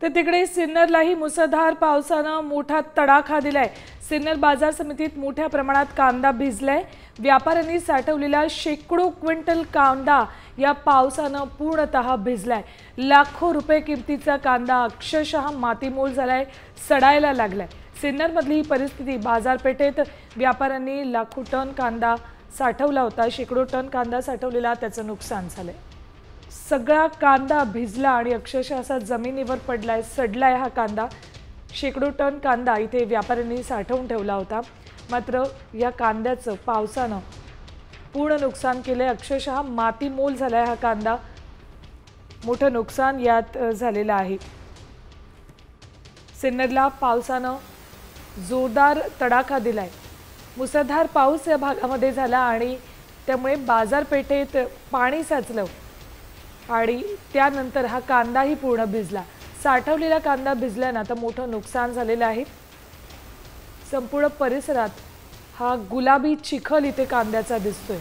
तर तिकडे सिन्नरलाही मुसळधार पावसानं मोठा तडाखा दिलाय। सिन्नर बाजार समितीत मोठ्या प्रमाणात कांदा भिजलाय। व्यापाऱ्यांनी साठवलेला शेकडो क्विंटल कांदा या पावसानं पूर्णतः भिजलाय। लाखो रुपये किमतीचा कांदा अक्षरशः मातीमोल झालाय, सडायला लागलाय। सिन्नरमधली ही परिस्थिती बाजारपेठेत व्यापाऱ्यांनी लाखो टन कांदा साठवला होता, शेकडो टन कांदा साठवलेला त्याचं नुकसान झालंय। सगळा कांदा भिजला आणि अक्षरशः असा जमिनीवर पडलाय, सडलाय हा कांदा। शेकडो टन कांदा इथे व्यापाऱ्यांनी साठवून ठेवला होता, मात्र या कांद्याचं पावसानं पूर्ण नुकसान केलंय। अक्षरशः मातीमोल झालाय हा कांदा, मोठं नुकसान यात झालेलं आहे। सिन्नरला पावसानं जोरदार तडाखा दिलाय। मुसळधार पाऊस या भागामध्ये झाला आणि त्यामुळे बाजारपेठेत पाणी साचलं आणि त्यानंतर हा कांदाही पूर्ण भिजला। साठवलेला कांदा भिजल्यानं आता मोठं नुकसान झालेलं आहे। संपूर्ण परिसरात हा गुलाबी चिखल इथे कांद्याचा दिसतोय।